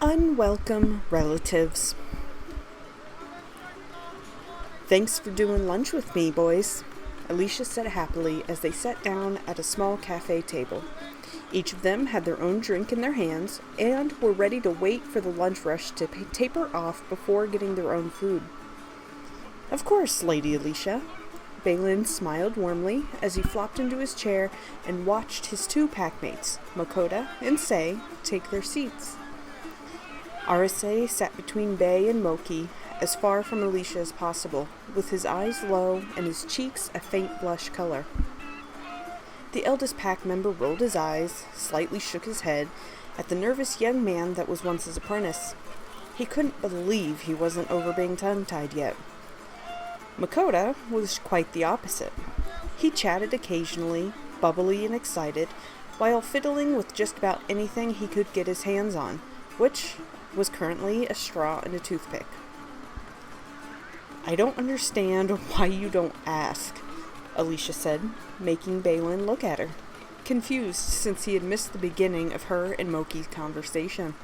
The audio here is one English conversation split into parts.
Unwelcome relatives. Thanks for doing lunch with me, boys, Alicia said happily as they sat down at a small cafe table. Each of them had their own drink in their hands and were ready to wait for the lunch rush to taper off before getting their own food. Of course, Lady Alicia. Baelyn smiled warmly as he flopped into his chair and watched his two packmates, Mokota and Say, take their seats. RSA sat between Bay and Moki, as far from Alicia as possible, with his eyes low and his cheeks a faint blush color. The eldest pack member rolled his eyes, slightly shook his head, at the nervous young man that was once his apprentice. He couldn't believe he wasn't over being tongue-tied yet. Mokota was quite the opposite. He chatted occasionally, bubbly and excited, while fiddling with just about anything he could get his hands on, which was currently a straw and a toothpick. "I don't understand why you don't ask," Alicia said, making Baelyn look at her, confused since he had missed the beginning of her and Moki's conversation.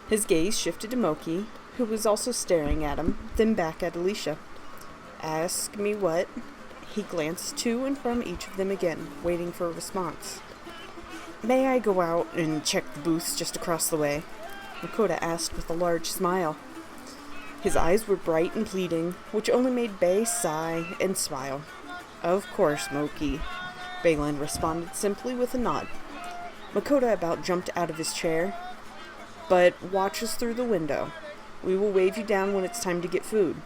His gaze shifted to Moki, who was also staring at him, then back at Alicia. "Ask me what?" He glanced to and from each of them again, waiting for a response. "May I go out and check the booths just across the way?" Mokota asked with a large smile. His eyes were bright and pleading, which only made Bay sigh and smile. "Of course, Moki," Baelyn responded simply with a nod. Mokota about jumped out of his chair. "But watch us through the window. We will wave you down when it's time to get food."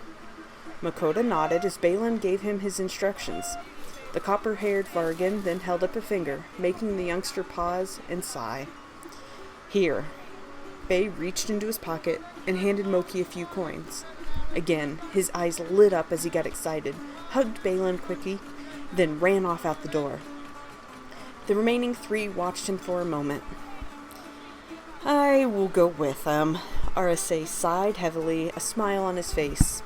Mokota nodded as Baelyn gave him his instructions. The copper-haired Vargan then held up a finger, making the youngster pause and sigh. "Here." Bay reached into his pocket and handed Moki a few coins. Again, his eyes lit up as he got excited, hugged Baelyn quickly, then ran off out the door. The remaining three watched him for a moment. "I will go with them." RSA sighed heavily, a smile on his face.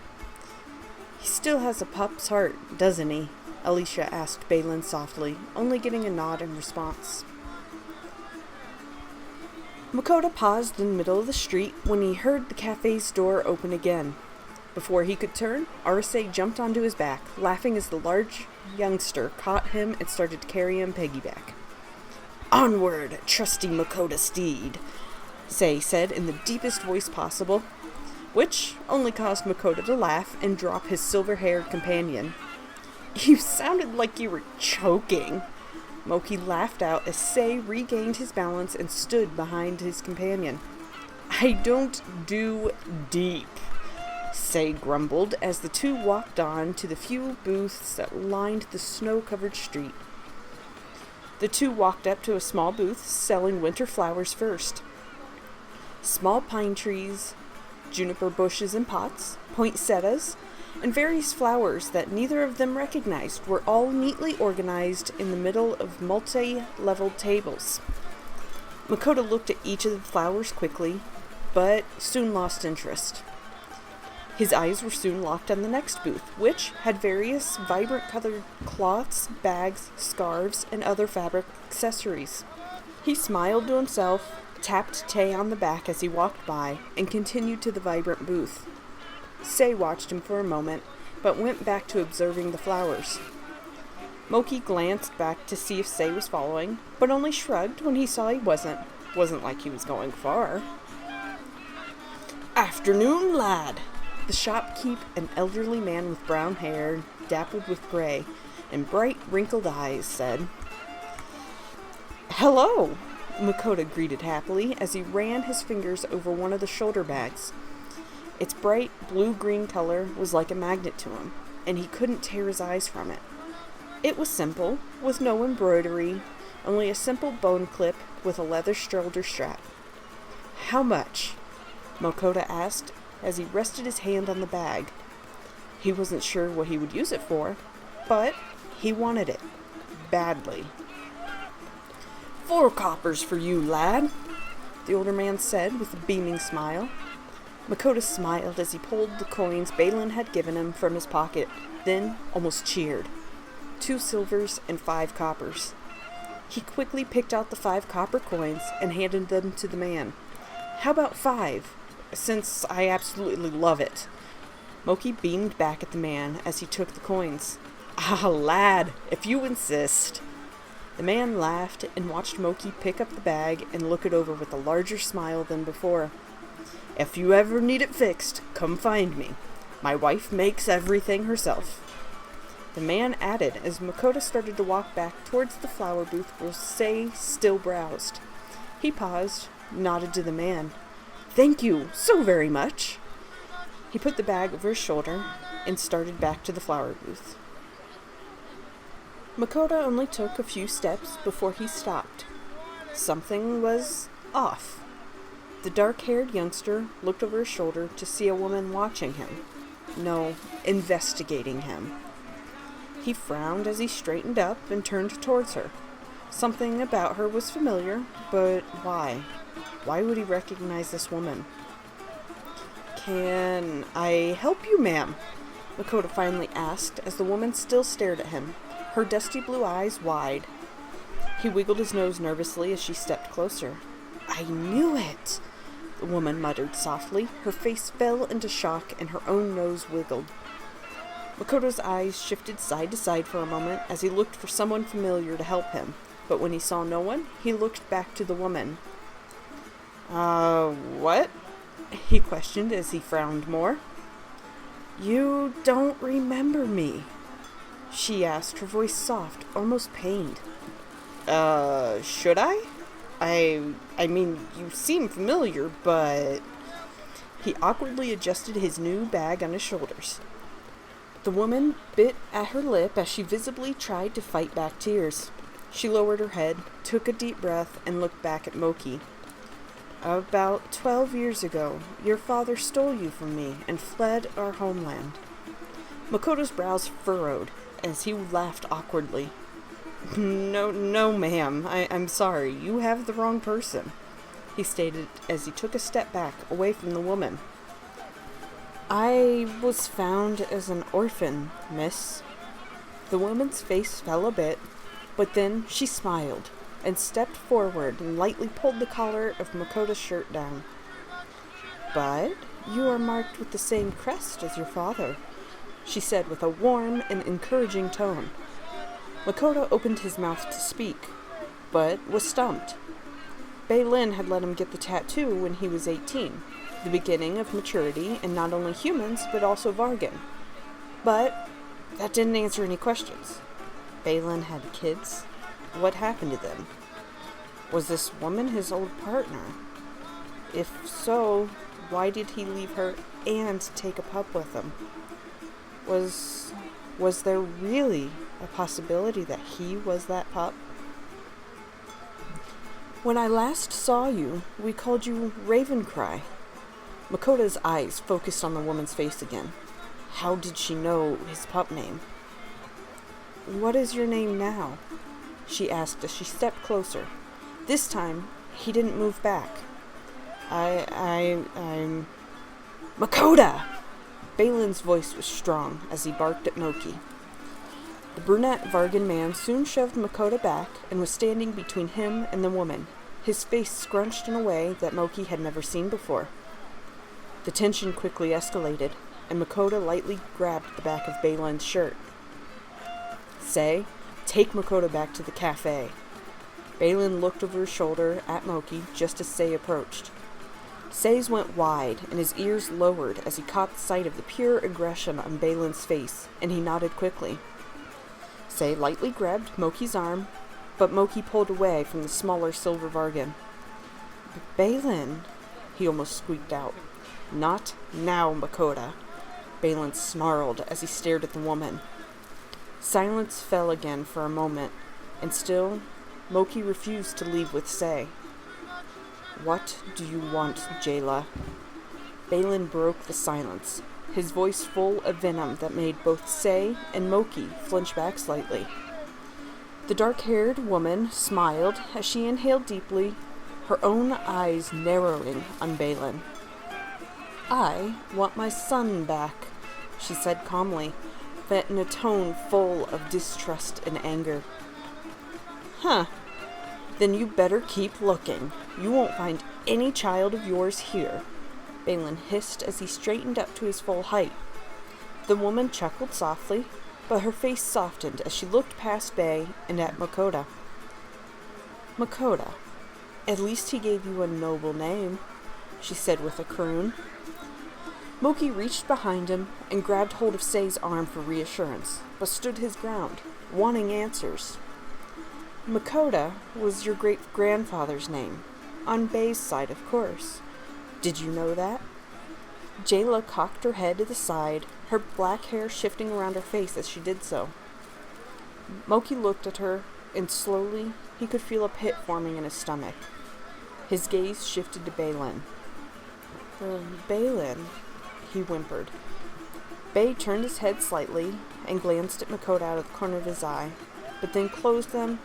"He still has a pup's heart, doesn't he?" Alicia asked Baelyn softly, only getting a nod in response. Mokota paused in the middle of the street when he heard the cafe's door open again. Before he could turn, RSA jumped onto his back, laughing as the large youngster caught him and started to carry him piggyback. "Onward, trusty Mokota steed," Say said in the deepest voice possible, which only caused Mokota to laugh and drop his silver-haired companion. "You sounded like you were choking." Moki laughed out as Say regained his balance and stood behind his companion. "I don't do deep," Say grumbled as the two walked on to the few booths that lined the snow-covered street. The two walked up to a small booth selling winter flowers first. Small pine trees, juniper bushes in pots, poinsettias, and various flowers that neither of them recognized were all neatly organized in the middle of multi-leveled tables. Mokota looked at each of the flowers quickly, but soon lost interest. His eyes were soon locked on the next booth, which had various vibrant-colored cloths, bags, scarves, and other fabric accessories. He smiled to himself, tapped Tay on the back as he walked by, and continued to the vibrant booth. Say watched him for a moment, but went back to observing the flowers. Moki glanced back to see if Say was following, but only shrugged when he saw he wasn't. Wasn't like he was going far. "Afternoon, lad!" The shopkeep, an elderly man with brown hair, dappled with gray, and bright, wrinkled eyes, said. "Hello!" Mokota greeted happily as he ran his fingers over one of the shoulder bags. Its bright blue-green color was like a magnet to him, and he couldn't tear his eyes from it. It was simple, with no embroidery, only a simple bone clip with a leather shoulder strap. "How much?" Mokota asked as he rested his hand on the bag. He wasn't sure what he would use it for, but he wanted it. Badly. "4 coppers for you, lad," the older man said with a beaming smile. Mokota smiled as he pulled the coins Baelyn had given him from his pocket, then almost cheered. 2 silvers and 5 coppers. He quickly picked out the 5 copper coins and handed them to the man. How about 5? Since I absolutely love it. Moki beamed back at the man as he took the coins. Ah, lad, if you insist. The man laughed and watched Moki pick up the bag and look it over with a larger smile than before. If you ever need it fixed, come find me. My wife makes everything herself. The man added as Mokota started to walk back towards the flower booth where Say still browsed. He paused, nodded to the man. Thank you so very much. He put the bag over his shoulder and started back to the flower booth. Mokota only took a few steps before he stopped. Something was off. The dark-haired youngster looked over his shoulder to see a woman watching him. No, investigating him. He frowned as he straightened up and turned towards her. Something about her was familiar, but why? Why would he recognize this woman? Can I help you, ma'am? Mokota finally asked as the woman still stared at him, her dusty blue eyes wide. He wiggled his nose nervously as she stepped closer. I knew it! The woman muttered softly. Her face fell into shock and her own nose wiggled. Makoto's eyes shifted side to side for a moment as he looked for someone familiar to help him, but when he saw no one, he looked back to the woman. What? He questioned as he frowned more. You don't remember me? She asked, her voice soft, almost pained. Should I? I mean, you seem familiar, but... He awkwardly adjusted his new bag on his shoulders. The woman bit at her lip as she visibly tried to fight back tears. She lowered her head, took a deep breath, and looked back at Moki. About 12 years ago, your father stole you from me and fled our homeland. Makoto's brows furrowed as he laughed awkwardly. No, ma'am. I'm sorry. You have the wrong person, he stated as he took a step back away from the woman. I was found as an orphan, miss. The woman's face fell a bit, but then she smiled and stepped forward and lightly pulled the collar of Makota's shirt down. But you are marked with the same crest as your father, she said with a warm and encouraging tone. Mokota opened his mouth to speak, but was stumped. Baelyn had let him get the tattoo when he was 18, the beginning of maturity in not only humans, but also Vargan. But that didn't answer any questions. Baelyn had kids. What happened to them? Was this woman his old partner? If so, why did he leave her and take a pup with him? Was there really a possibility that he was that pup? When I last saw you, we called you Ravencry. Makota's eyes focused on the woman's face again. How did she know his pup name? What is your name now? She asked as she stepped closer. This time, he didn't move back. I'm... Mokota! Baelyn's voice was strong as he barked at Moki. The brunette Vargan man soon shoved Mokota back and was standing between him and the woman, his face scrunched in a way that Moki had never seen before. The tension quickly escalated, and Mokota lightly grabbed the back of Baelyn's shirt. Say, take Mokota back to the cafe. Baelyn looked over his shoulder at Moki just as Say approached. Say's went wide, and his ears lowered as he caught sight of the pure aggression on Baelyn's face, and he nodded quickly. Say lightly grabbed Moki's arm, but Moki pulled away from the smaller silver Vargan. Baelyn, he almost squeaked out. Not now, Mokota. Baelyn snarled as he stared at the woman. Silence fell again for a moment, and still, Moki refused to leave with Say. What do you want, Jayla? Baelyn broke the silence, his voice full of venom that made both Say and Moki flinch back slightly. The dark-haired woman smiled as she inhaled deeply, her own eyes narrowing on Baelyn. I want my son back, she said calmly, but in a tone full of distrust and anger. Huh. Then you better keep looking. You won't find any child of yours here," Baelyn hissed as he straightened up to his full height. The woman chuckled softly, but her face softened as she looked past Bae and at Mokota. "Mokota, at least he gave you a noble name," she said with a croon. Moki reached behind him and grabbed hold of Say's arm for reassurance, but stood his ground, wanting answers. "Mokota was your great-grandfather's name, on Bae's side, of course. Did you know that?" Jayla cocked her head to the side, her black hair shifting around her face as she did so. Moki looked at her, and slowly he could feel a pit forming in his stomach. His gaze shifted to Baelyn. "Baelyn," he whimpered. Bae turned his head slightly and glanced at Mokota out of the corner of his eye, but then closed them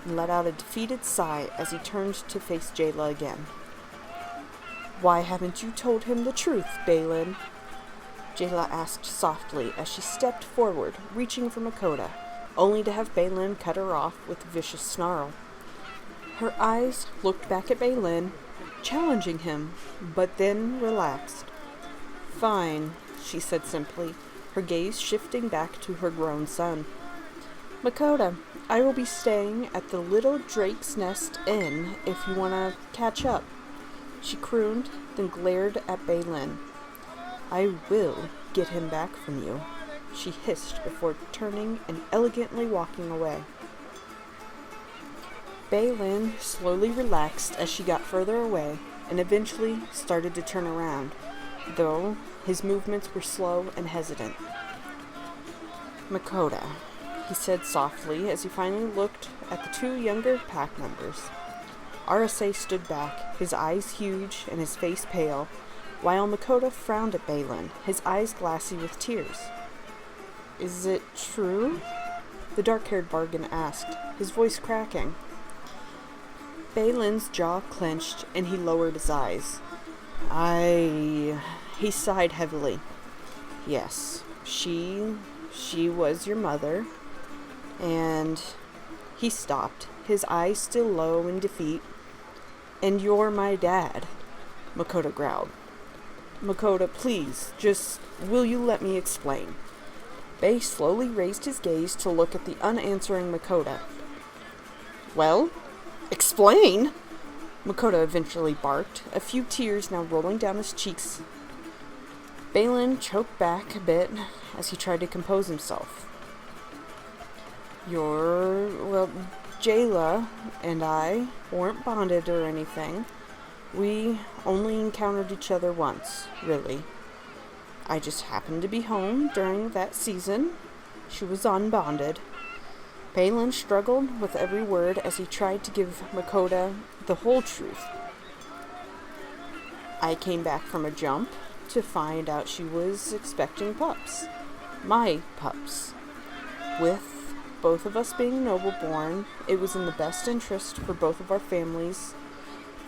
and let out a defeated sigh as he turned to face Jayla again. "Why haven't you told him the truth, Baelyn?" Jayla asked softly as she stepped forward, reaching for Mokota, only to have Baelyn cut her off with a vicious snarl. Her eyes looked back at Baelyn, challenging him, but then relaxed. "Fine," she said simply, her gaze shifting back to her grown son. "Mokota, I will be staying at the Little Drake's Nest Inn if you want to catch up," she crooned, then glared at Baelyn. "I will get him back from you," she hissed before turning and elegantly walking away. Baelyn slowly relaxed as she got further away and eventually started to turn around, though his movements were slow and hesitant. "Mokota," he said softly as he finally looked at the two younger pack members. RSA stood back, his eyes huge and his face pale, while Mokota frowned at Baelyn, his eyes glassy with tears. "Is it true?" the dark-haired bargain asked, his voice cracking. Baelyn's jaw clenched and he lowered his eyes. He sighed heavily. "Yes, she was your mother, and..." He stopped, his eyes still low in defeat. "And you're my dad," Mokota growled. "Mokota, please, just, will you let me explain?" Bae slowly raised his gaze to look at the unanswering Mokota. "Well, explain!" Mokota eventually barked, a few tears now rolling down his cheeks. Baelyn choked back a bit as he tried to compose himself. Jayla and I weren't bonded or anything. We only encountered each other once, really. I just happened to be home during that season. She was unbonded." Baelyn struggled with every word as he tried to give Mokota the whole truth. "I came back from a jump to find out she was expecting pups. My pups. With both of us being noble-born, it was in the best interest for both of our families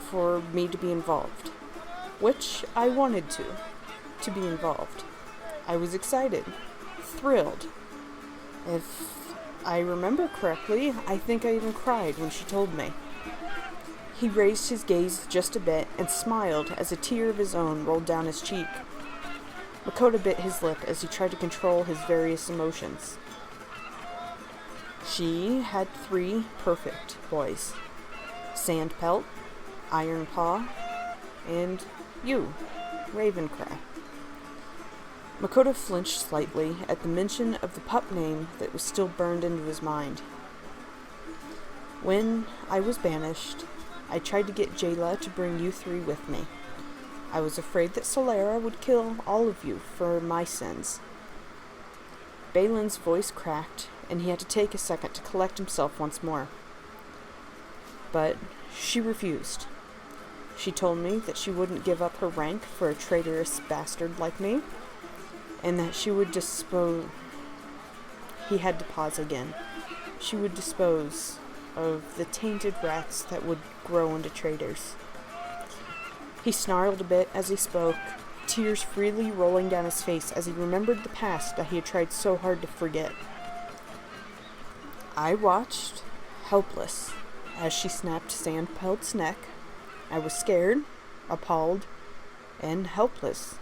for me to be involved. Which I wanted to be involved. I was excited, thrilled. If I remember correctly, I think I even cried when she told me." He raised his gaze just a bit and smiled as a tear of his own rolled down his cheek. Mokota bit his lip as he tried to control his various emotions. She had 3 perfect boys. Sandpelt, Ironpaw, and you, Ravencry. Mokota flinched slightly at the mention of the pup name that was still burned into his mind. "When I was banished, I tried to get Jayla to bring you 3 with me. I was afraid that Solera would kill all of you for my sins." Baelyn's voice cracked, and he had to take a second to collect himself once more. "But she refused. She told me that she wouldn't give up her rank for a traitorous bastard like me, and that she would dispose..." He had to pause again. "She would dispose of the tainted rats that would grow into traitors." He snarled a bit as he spoke, tears freely rolling down his face as he remembered the past that he had tried so hard to forget. "I watched, helpless, as she snapped Sandpelt's neck. I was scared, appalled and helpless,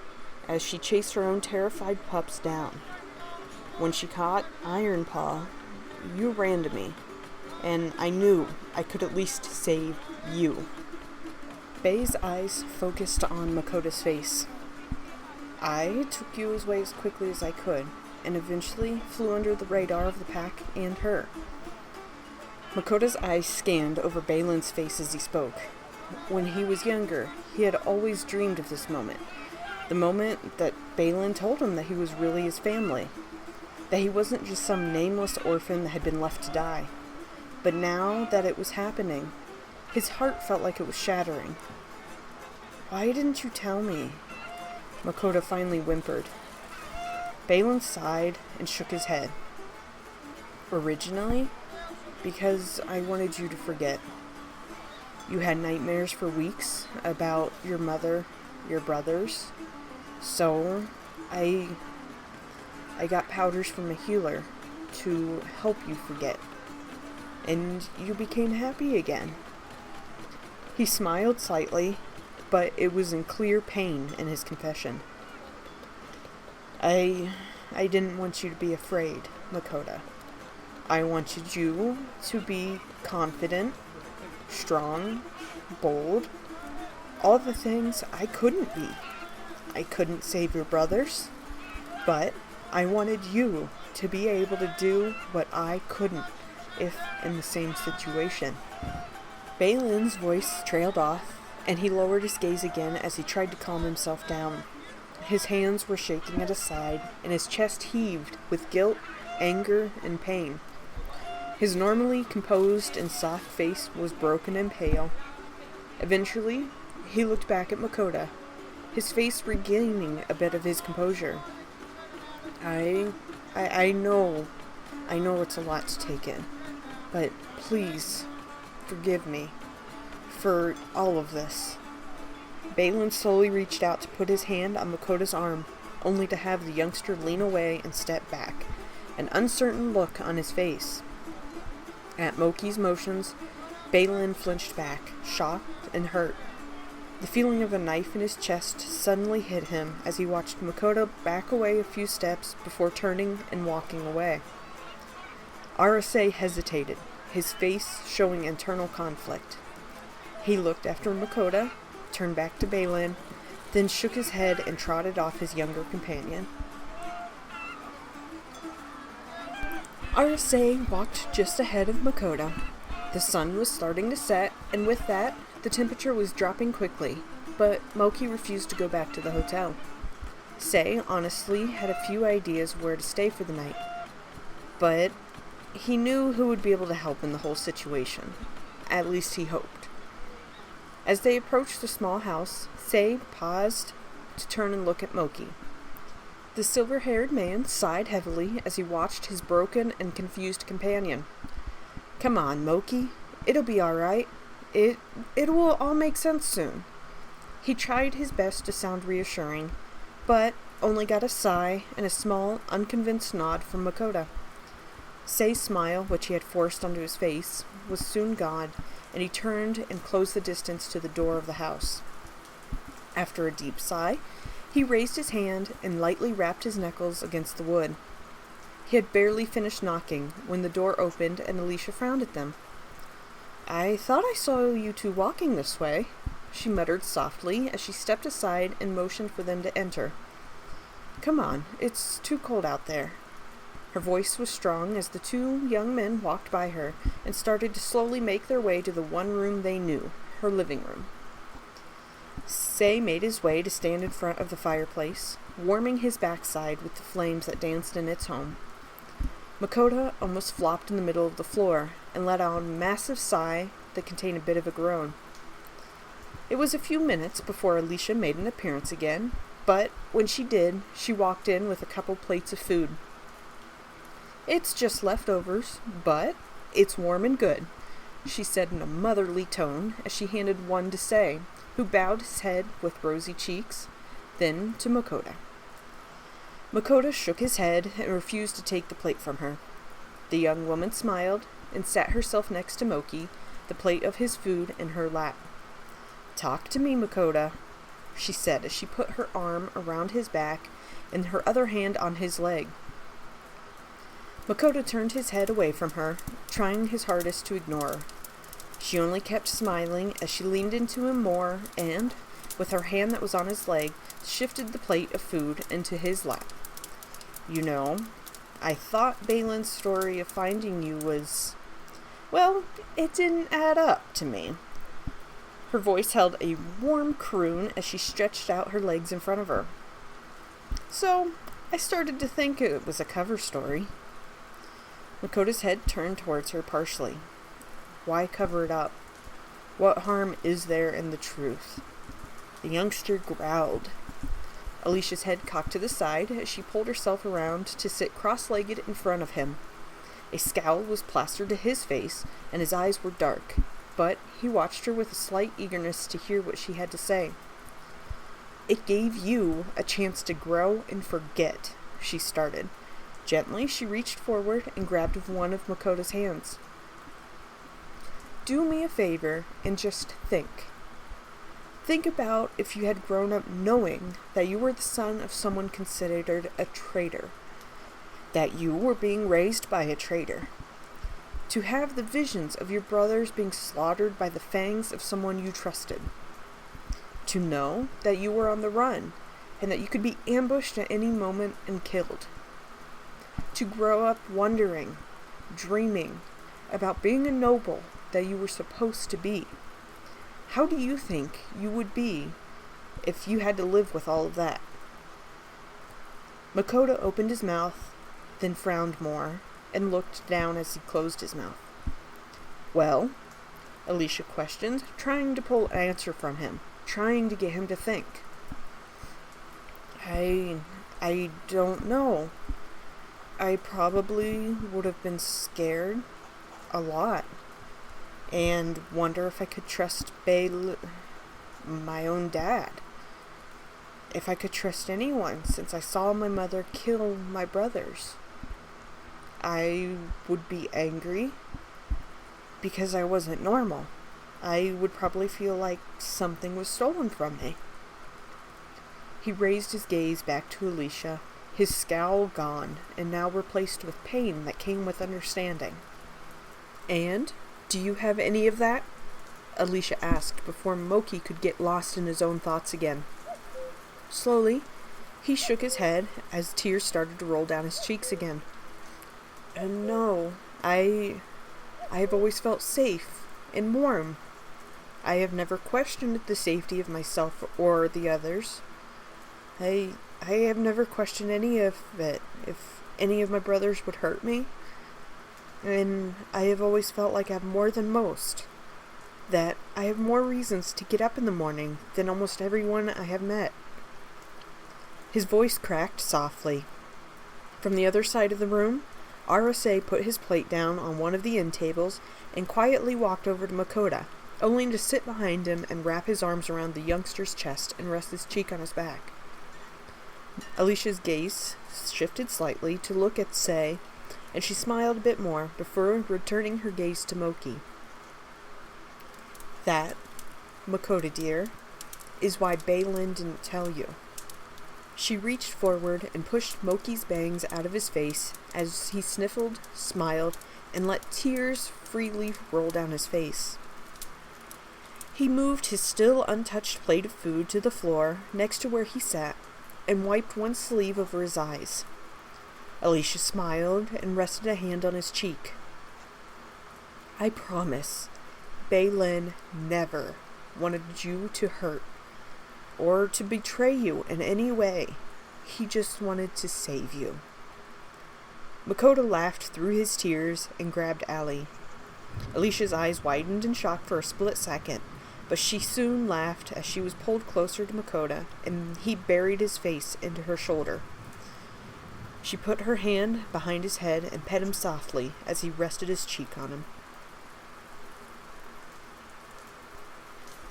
as she chased her own terrified pups down. When she caught Iron Paw, you ran to me, and I knew I could at least save you. Bae's eyes focused on Mokota's face. I took you away as quickly as I could, and eventually flew under the radar of the pack and her. Makota's eyes scanned over Baelyn's face as he spoke. When he was younger, he had always dreamed of this moment. The moment that Baelyn told him that he was really his family. That he wasn't just some nameless orphan that had been left to die. But now that it was happening, his heart felt like it was shattering. "Why didn't you tell me?" Mokota finally whimpered. Baelyn sighed and shook his head. "Originally, because I wanted you to forget. You had nightmares for weeks about your mother, your brothers. So, I got powders from a healer to help you forget. And you became happy again." He smiled slightly, but it was in clear pain in his confession. I didn't want you to be afraid, Mokota. I wanted you to be confident, strong, bold, all the things I couldn't be. I couldn't save your brothers, but I wanted you to be able to do what I couldn't if in the same situation. Baelyn's voice trailed off, and he lowered his gaze again as he tried to calm himself down. His hands were shaking at his side, and his chest heaved with guilt, anger, and pain. His normally composed and soft face was broken and pale. Eventually, he looked back at Mokota, his face regaining a bit of his composure. I know it's a lot to take in, but please, forgive me for all of this. Baelyn slowly reached out to put his hand on Makota's arm, only to have the youngster lean away and step back, an uncertain look on his face. At Moki's motions, Baelyn flinched back, shocked and hurt. The feeling of a knife in his chest suddenly hit him as he watched Mokota back away a few steps before turning and walking away. RSA hesitated, his face showing internal conflict. He looked after Mokota, turned back to Baelyn, then shook his head and trotted off his younger companion. RSA walked just ahead of Mokota. The sun was starting to set, and with that, the temperature was dropping quickly, but Moki refused to go back to the hotel. Say honestly had a few ideas where to stay for the night, but he knew who would be able to help in the whole situation. At least he hoped. As they approached the small house, Say paused to turn and look at Moki. The silver-haired man sighed heavily as he watched his broken and confused companion. "Come on, Moki. It'll be all right. It will all make sense soon." He tried his best to sound reassuring, but only got a sigh and a small, unconvinced nod from Mokota. Say's smile, which he had forced onto his face, was soon gone, and he turned and closed the distance to the door of the house. After a deep sigh, he raised his hand and lightly rapped his knuckles against the wood. He had barely finished knocking when the door opened and Alicia frowned at them. "I thought I saw you two walking this way," she muttered softly as she stepped aside and motioned for them to enter. "Come on, it's too cold out there." Her voice was strong as the two young men walked by her and started to slowly make their way to the one room they knew, her living room. Say made his way to stand in front of the fireplace, warming his backside with the flames that danced in its home. Mokota almost flopped in the middle of the floor and let out a massive sigh that contained a bit of a groan. It was a few minutes before Alicia made an appearance again, but when she did, she walked in with a couple plates of food. "It's just leftovers, but it's warm and good," she said in a motherly tone as she handed one to Say, who bowed his head with rosy cheeks, then to Mokota. Mokota shook his head and refused to take the plate from her. The young woman smiled and sat herself next to Moki, the plate of his food in her lap. "Talk to me, Mokota," she said as she put her arm around his back and her other hand on his leg. Mokota turned his head away from her, trying his hardest to ignore her. She only kept smiling as she leaned into him more and, with her hand that was on his leg, shifted the plate of food into his lap. "You know, I thought Baelyn's story of finding you was... well, it didn't add up to me." Her voice held a warm croon as she stretched out her legs in front of her. "So, I started to think it was a cover story." Makota's head turned towards her partially. Why cover it up? What harm is there in the truth? The youngster growled. Alicia's head cocked to the side as she pulled herself around to sit cross-legged in front of him. A scowl was plastered to his face, and his eyes were dark, but he watched her with a slight eagerness to hear what she had to say. "It gave you a chance to grow and forget," she started. Gently, she reached forward and grabbed one of Makota's hands. "Do me a favor and just think. Think about if you had grown up knowing that you were the son of someone considered a traitor, that you were being raised by a traitor. To have the visions of your brothers being slaughtered by the fangs of someone you trusted. To know that you were on the run and that you could be ambushed at any moment and killed. To grow up wondering, dreaming about being a noble that you were supposed to be. How do you think you would be if you had to live with all of that?" Mokota opened his mouth, then frowned more, and looked down as he closed his mouth. "Well?" Alicia questioned, trying to pull an answer from him, trying to get him to think. I don't know. I probably would have been scared a lot. And wonder if I could trust my own dad. If I could trust anyone, since I saw my mother kill my brothers. I would be angry because I wasn't normal. I would probably feel like something was stolen from me." He raised his gaze back to Alicia, his scowl gone, and now replaced with pain that came with understanding. "And? Do you have any of that?" Alicia asked before Moki could get lost in his own thoughts again. Slowly, he shook his head as tears started to roll down his cheeks again. "No, I have always felt safe and warm. I have never questioned the safety of myself or the others. I have never questioned any of it, if any of my brothers would hurt me. And I have always felt like I have more than most. That I have more reasons to get up in the morning than almost everyone I have met." His voice cracked softly. From the other side of the room, RSA put his plate down on one of the end tables and quietly walked over to Mokota, only to sit behind him and wrap his arms around the youngster's chest and rest his cheek on his back. Alicia's gaze shifted slightly to look at Say, and she smiled a bit more before returning her gaze to Moki. "That, Mokota dear, is why Baelyn didn't tell you." She reached forward and pushed Moki's bangs out of his face as he sniffled, smiled, and let tears freely roll down his face. He moved his still untouched plate of food to the floor next to where he sat and wiped one sleeve over his eyes. Alicia smiled and rested a hand on his cheek. "I promise, Baelyn never wanted you to hurt or to betray you in any way. He just wanted to save you." Mokota laughed through his tears and grabbed Allie. Alicia's eyes widened in shock for a split second, but she soon laughed as she was pulled closer to Mokota and he buried his face into her shoulder. She put her hand behind his head and pet him softly as he rested his cheek on him.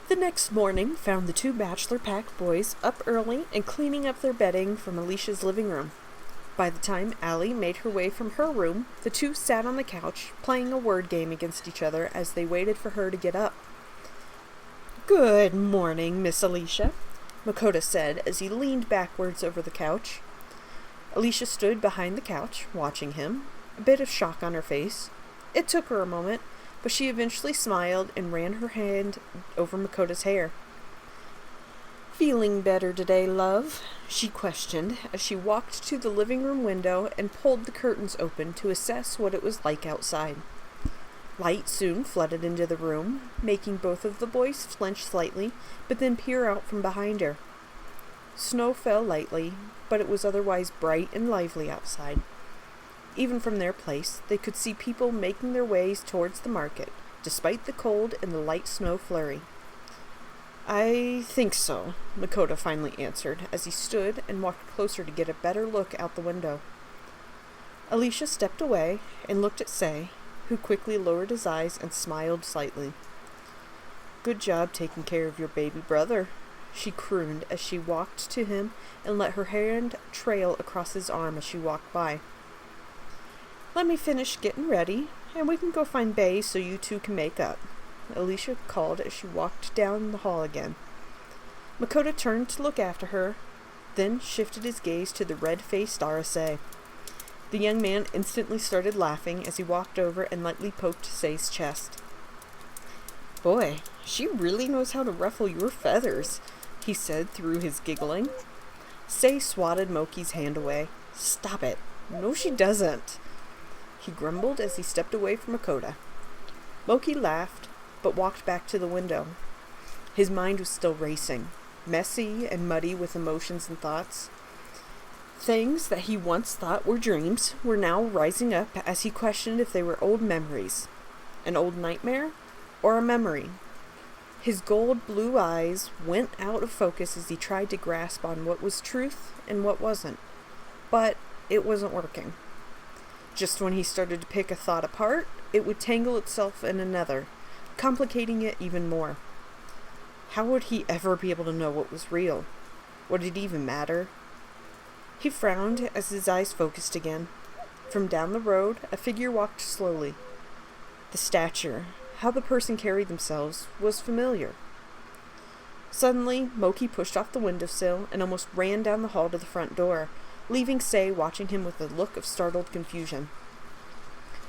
The next morning found the two Bachelor Pack boys up early and cleaning up their bedding from Alicia's living room. By the time Allie made her way from her room, the two sat on the couch, playing a word game against each other as they waited for her to get up. Good morning, Miss Alicia, Mokota said as he leaned backwards over the couch. Alicia stood behind the couch, watching him, a bit of shock on her face. It took her a moment, but she eventually smiled and ran her hand over Makota's hair. Feeling better today, love? She questioned as she walked to the living room window and pulled the curtains open to assess what it was like outside. Light soon flooded into the room, making both of the boys flinch slightly, but then peer out from behind her. Snow fell lightly, but it was otherwise bright and lively outside. Even from their place, they could see people making their ways towards the market, despite the cold and the light snow flurry. I think so, Mokota finally answered as he stood and walked closer to get a better look out the window. Alicia stepped away and looked at Say, who quickly lowered his eyes and smiled slightly. Good job taking care of your baby brother, she crooned as she walked to him and let her hand trail across his arm as she walked by. Let me finish getting ready, and we can go find Bae so you two can make up, Alicia called as she walked down the hall again. Mokota turned to look after her, then shifted his gaze to the red-faced RSA. The young man instantly started laughing as he walked over and lightly poked Say's chest. Boy, she really knows how to ruffle your feathers, he said through his giggling. Say swatted Moki's hand away. Stop it. No, she doesn't, he grumbled as he stepped away from Mokota. Moki laughed, but walked back to the window. His mind was still racing, messy and muddy with emotions and thoughts. Things that he once thought were dreams were now rising up as he questioned if they were old memories, an old nightmare, or a memory. His gold blue eyes went out of focus as he tried to grasp on what was truth and what wasn't, but it wasn't working. Just when he started to pick a thought apart, it would tangle itself in another, complicating it even more. How would he ever be able to know what was real? Would it even matter? He frowned as his eyes focused again. From down the road, a figure walked slowly. The stature, how the person carried themselves, was familiar. Suddenly, Moki pushed off the windowsill and almost ran down the hall to the front door, leaving Say watching him with a look of startled confusion.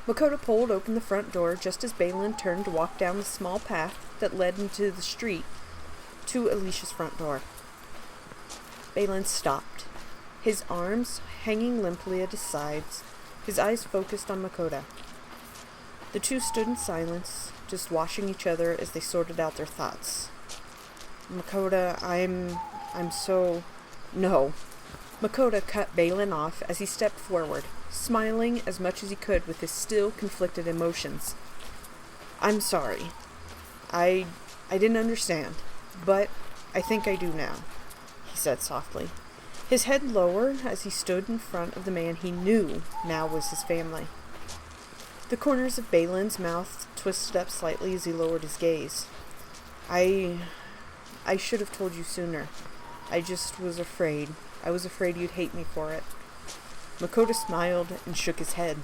Mokota pulled open the front door just as Baelyn turned to walk down the small path that led into the street to Alicia's front door. Baelyn stopped, his arms hanging limply at his sides, his eyes focused on Mokota. The two stood in silence, just watching each other as they sorted out their thoughts. Mokota, I'm so... No. Mokota cut Baelyn off as he stepped forward, smiling as much as he could with his still conflicted emotions. I'm sorry. I didn't understand, but I think I do now, he said softly, his head lower as he stood in front of the man he knew now was his family. The corners of Baelyn's mouth twisted up slightly as he lowered his gaze. I should have told you sooner. I just was afraid. I was afraid you'd hate me for it. Mokota smiled and shook his head.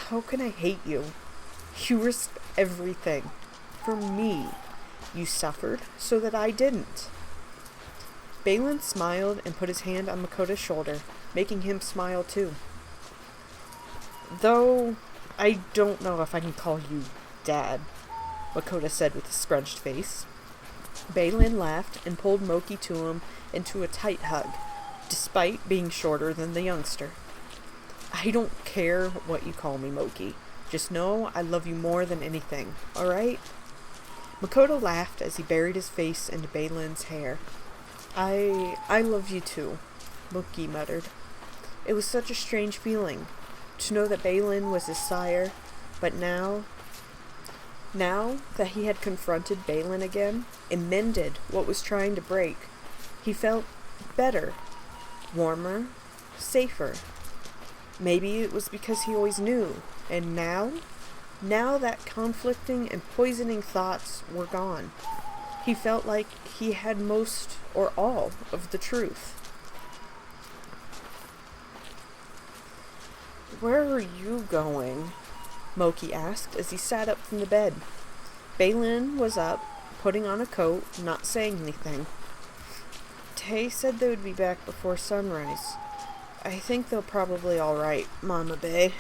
How can I hate you? You risked everything. For me. You suffered so that I didn't. Baelyn smiled and put his hand on Makota's shoulder, making him smile too. Though, I don't know if I can call you Dad, Mokota said with a scrunched face. Baelyn laughed and pulled Moki to him into a tight hug, despite being shorter than the youngster. I don't care what you call me, Moki. Just know I love you more than anything, alright? Mokota laughed as he buried his face into Baelyn's hair. I love you too, Moki muttered. It was such a strange feeling, to know that Baelyn was his sire, but now that he had confronted Baelyn again and mended what was trying to break, he felt better, warmer, safer. Maybe it was because he always knew, and now that conflicting and poisoning thoughts were gone, he felt like he had most or all of the truth. Where are you going? Moki asked as he sat up from the bed. Baelyn was up, putting on a coat, not saying anything. Tay said they would be back before sunrise. I think they'll probably all right, Mama Bay.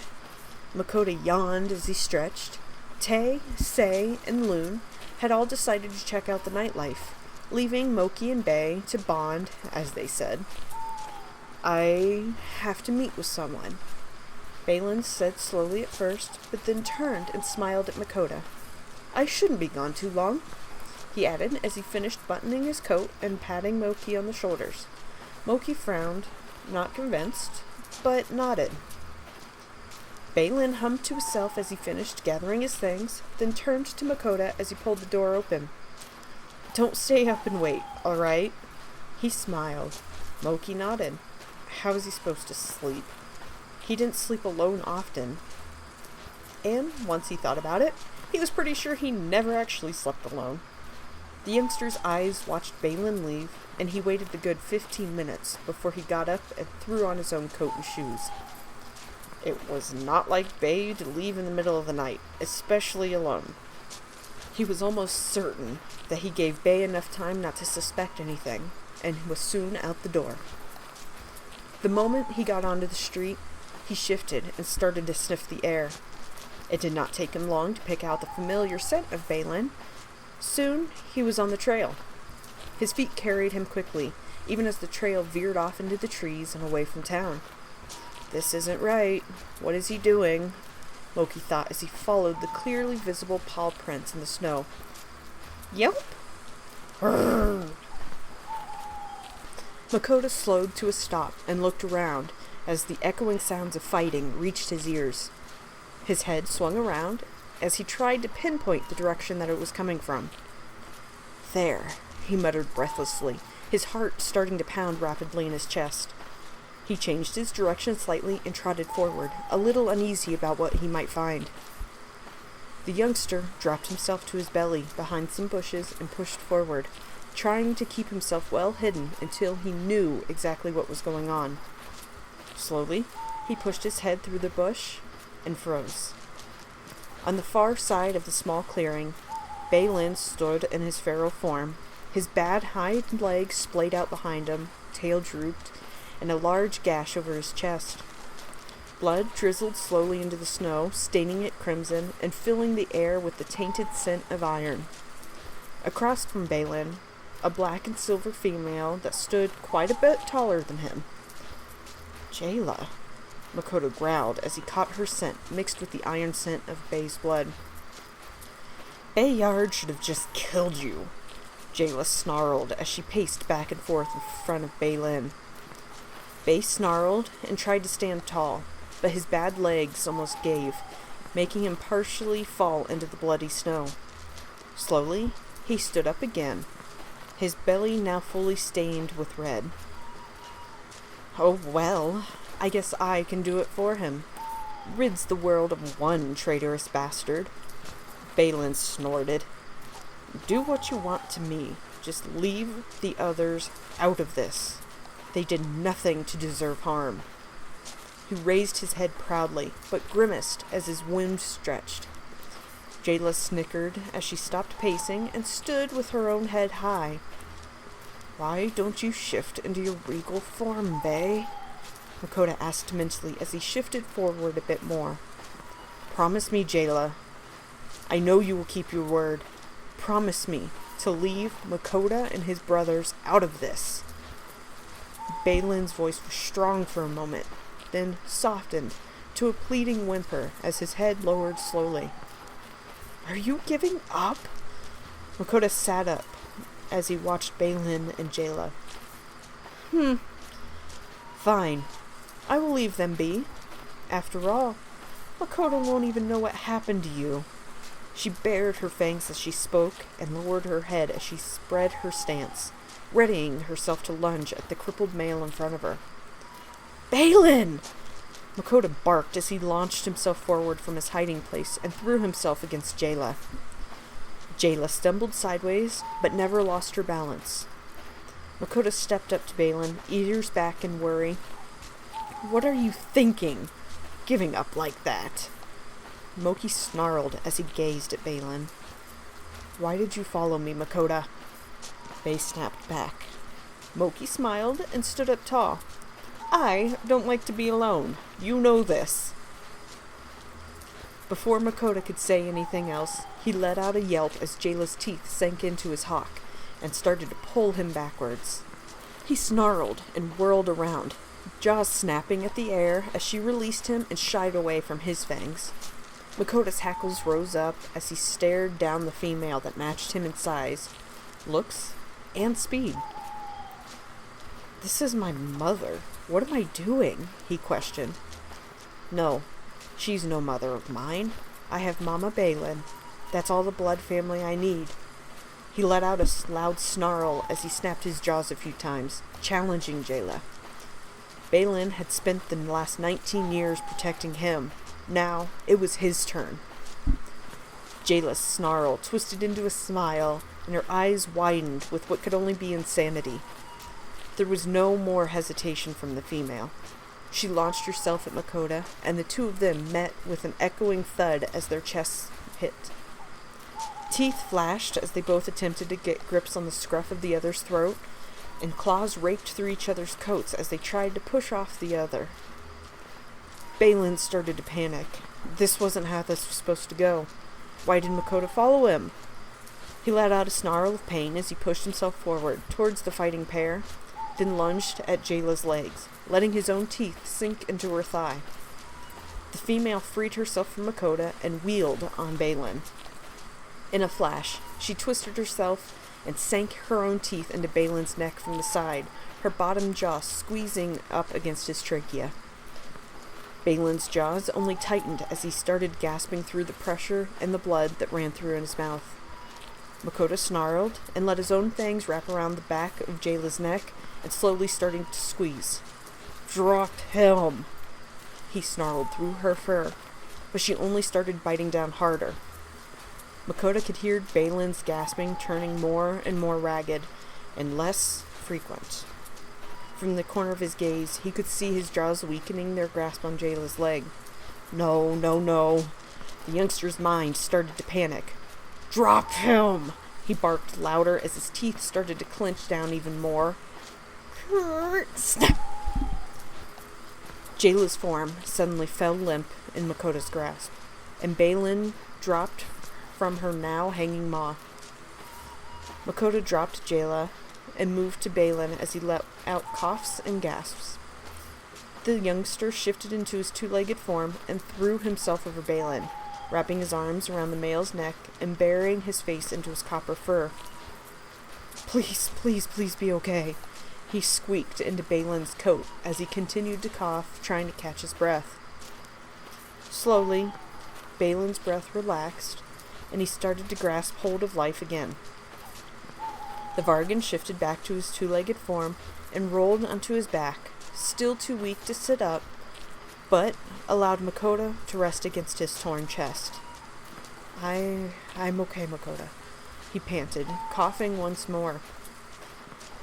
Mokota yawned as he stretched. Tay, Say, and Loon had all decided to check out the nightlife, leaving Moki and Bay to bond, as they said. I have to meet with someone, Baelyn said slowly at first, but then turned and smiled at Mokota. I shouldn't be gone too long, he added as he finished buttoning his coat and patting Moki on the shoulders. Moki frowned, not convinced, but nodded. Baelyn hummed to himself as he finished gathering his things, then turned to Mokota as he pulled the door open. Don't stay up and wait, all right? He smiled. Moki nodded. How was he supposed to sleep? He didn't sleep alone often. And, once he thought about it, he was pretty sure he never actually slept alone. The youngster's eyes watched Baelyn leave, and he waited a good 15 minutes before he got up and threw on his own coat and shoes. It was not like Bay to leave in the middle of the night, especially alone. He was almost certain that he gave Bay enough time not to suspect anything, and was soon out the door. The moment he got onto the street, he shifted and started to sniff the air. It did not take him long to pick out the familiar scent of Baelyn. Soon, he was on the trail. His feet carried him quickly, even as the trail veered off into the trees and away from town. This isn't right. What is he doing? Moki thought as he followed the clearly visible paw prints in the snow. Yelp! Mokota slowed to a stop and looked around as the echoing sounds of fighting reached his ears. His head swung around as he tried to pinpoint the direction that it was coming from. There, he muttered breathlessly, his heart starting to pound rapidly in his chest. He changed his direction slightly and trotted forward, a little uneasy about what he might find. The youngster dropped himself to his belly behind some bushes and pushed forward, trying to keep himself well hidden until he knew exactly what was going on. Slowly, he pushed his head through the bush and froze. On the far side of the small clearing, Baelyn stood in his feral form, his bad hind legs splayed out behind him, tail drooped, and a large gash over his chest. Blood drizzled slowly into the snow, staining it crimson and filling the air with the tainted scent of iron. Across from Baelyn, a black and silver female that stood quite a bit taller than him. Jayla, Mokota growled as he caught her scent mixed with the iron scent of Bay's blood. Bayard should have just killed you, Jayla snarled as she paced back and forth in front of Baelyn. Bay snarled and tried to stand tall, but his bad legs almost gave, making him partially fall into the bloody snow. Slowly, he stood up again, his belly now fully stained with red. Oh well, I guess I can do it for him. Rids the world of one traitorous bastard. Baelyn snorted. Do what you want to me. Just leave the others out of this. They did nothing to deserve harm. He raised his head proudly, but grimaced as his wound stretched. Jayla snickered as she stopped pacing and stood with her own head high. Why don't you shift into your regal form, Bay? Mokota asked mentally as he shifted forward a bit more. Promise me, Jayla. I know you will keep your word. Promise me to leave Mokota and his brothers out of this. Baelyn's voice was strong for a moment, then softened to a pleading whimper as his head lowered slowly. Are you giving up? Mokota sat up as he watched Baelyn and Jayla. Fine. I will leave them be. After all, Mokota won't even know what happened to you. She bared her fangs as she spoke and lowered her head as she spread her stance, readying herself to lunge at the crippled male in front of her. Baelyn! Mokota barked as he launched himself forward from his hiding place and threw himself against Jayla. Jayla stumbled sideways, but never lost her balance. Mokota stepped up to Baelyn, ears back in worry. What are you thinking? Giving up like that? Moki snarled as he gazed at Baelyn. Why did you follow me, Mokota? Bae snapped back. Moki smiled and stood up tall. I don't like to be alone. You know this. Before Mokota could say anything else, he let out a yelp as Jayla's teeth sank into his hawk and started to pull him backwards. He snarled and whirled around, jaws snapping at the air as she released him and shied away from his fangs. Makota's hackles rose up as he stared down the female that matched him in size, looks, and speed. This is my mother. What am I doing? He questioned. No, she's no mother of mine. I have Mama Baelyn. That's all the blood family I need. He let out a loud snarl as he snapped his jaws a few times, challenging Jayla. Baelyn had spent the last 19 years protecting him. Now, it was his turn. Jayla's snarl twisted into a smile, and her eyes widened with what could only be insanity. There was no more hesitation from the female. She launched herself at Mokota, and the two of them met with an echoing thud as their chests hit. Teeth flashed as they both attempted to get grips on the scruff of the other's throat, and claws raked through each other's coats as they tried to push off the other. Baelyn started to panic. This wasn't how this was supposed to go. Why did Mokota follow him? He let out a snarl of pain as he pushed himself forward towards the fighting pair, then lunged at Jayla's legs, letting his own teeth sink into her thigh. The female freed herself from Mokota and wheeled on Baelyn. In a flash, she twisted herself and sank her own teeth into Baelyn's neck from the side, her bottom jaw squeezing up against his trachea. Baelyn's jaws only tightened as he started gasping through the pressure and the blood that ran through his mouth. Mokota snarled and let his own fangs wrap around the back of Jayla's neck and slowly starting to squeeze. Drop him! He snarled through her fur, but she only started biting down harder. Mokota could hear Baelyn's gasping turning more and more ragged and less frequent. From the corner of his gaze, he could see his jaws weakening their grasp on Jayla's leg. No, no, no. The youngster's mind started to panic. Drop him! He barked louder as his teeth started to clench down even more. Snap! Jayla's form suddenly fell limp in Makota's grasp, and Baelyn dropped from her now hanging maw. Mokota dropped Jayla and moved to Baelyn as he let out coughs and gasps. The youngster shifted into his two-legged form and threw himself over Baelyn, wrapping his arms around the male's neck and burying his face into his copper fur. Please, please, please be okay, he squeaked into Baelyn's coat as he continued to cough, trying to catch his breath. Slowly, Baelyn's breath relaxed, and he started to grasp hold of life again. The Vargan shifted back to his two-legged form and rolled onto his back, still too weak to sit up, but allowed Mokota to rest against his torn chest. I'm okay, Mokota, he panted, coughing once more.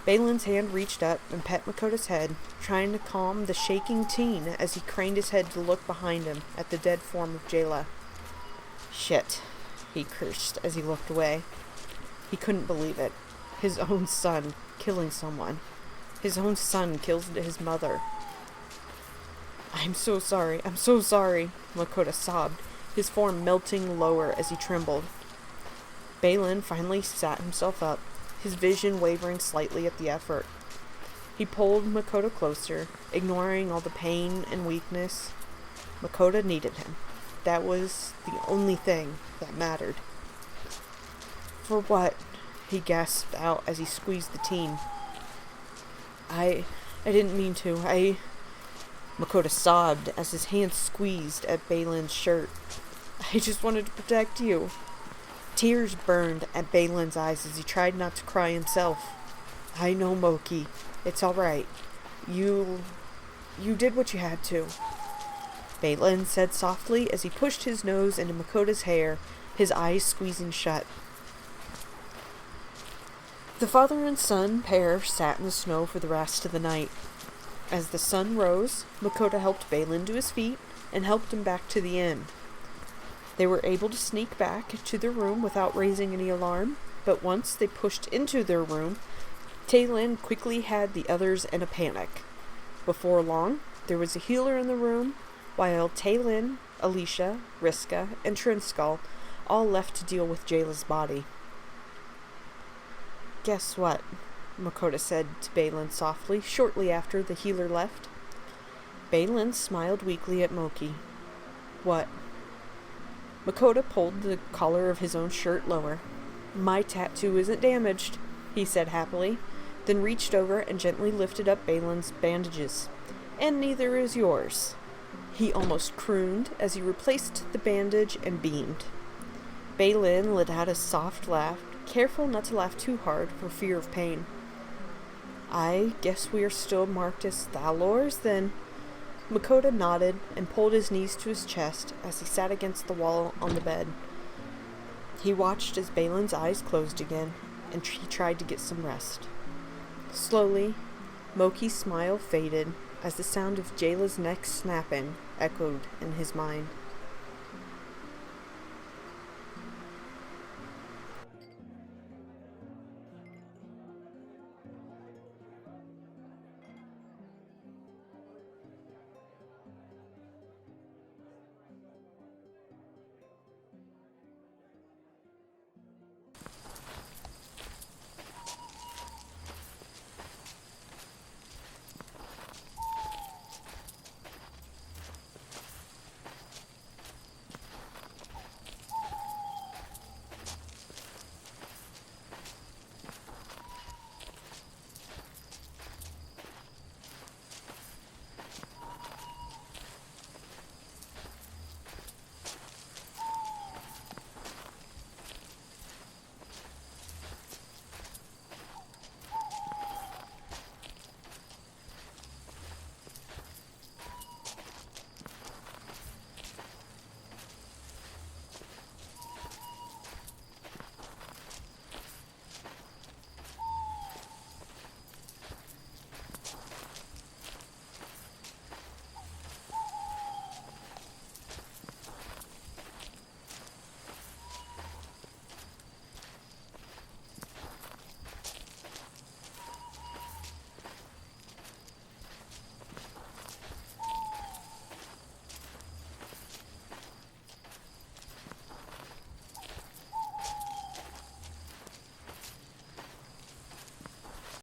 Baelyn's hand reached up and pet Makota's head, trying to calm the shaking teen as he craned his head to look behind him at the dead form of Jayla. Shit, he cursed as he looked away. He couldn't believe it. His own son killing someone. His own son killed his mother. I'm so sorry, Mokota sobbed, his form melting lower as he trembled. Baelyn finally sat himself up, his vision wavering slightly at the effort. He pulled Mokota closer, ignoring all the pain and weakness. Mokota needed him. That was the only thing that mattered. For what? He gasped out as he squeezed the teen. I didn't mean to. Mokota sobbed as his hand squeezed at Baelyn's shirt. I just wanted to protect you. Tears burned at Baelyn's eyes as he tried not to cry himself. I know, Moki. It's all right. You did what you had to. Baelyn said softly as he pushed his nose into Makota's hair, his eyes squeezing shut. The father and son pair sat in the snow for the rest of the night. As the sun rose, Mokota helped Baelyn to his feet and helped him back to the inn. They were able to sneak back to their room without raising any alarm, but once they pushed into their room, Niland quickly had the others in a panic. Before long, there was a healer in the room, while Niland, Alicia, Riska, and Trinskal all left to deal with Jayla's body. "Guess what?" Mokota said to Baelyn softly, shortly after the healer left. Baelyn smiled weakly at Moki. "What?" Mokota pulled the collar of his own shirt lower. "My tattoo isn't damaged," he said happily, then reached over and gently lifted up Baelyn's bandages. "And neither is yours," he almost crooned as he replaced the bandage and beamed. Baelyn let out a soft laugh, careful not to laugh too hard for fear of pain. "I guess we are still marked as Thalors, then." Mokota nodded and pulled his knees to his chest as he sat against the wall on the bed. He watched as Baelyn's eyes closed again, and he tried to get some rest. Slowly, Moki's smile faded as the sound of Jayla's neck snapping echoed in his mind.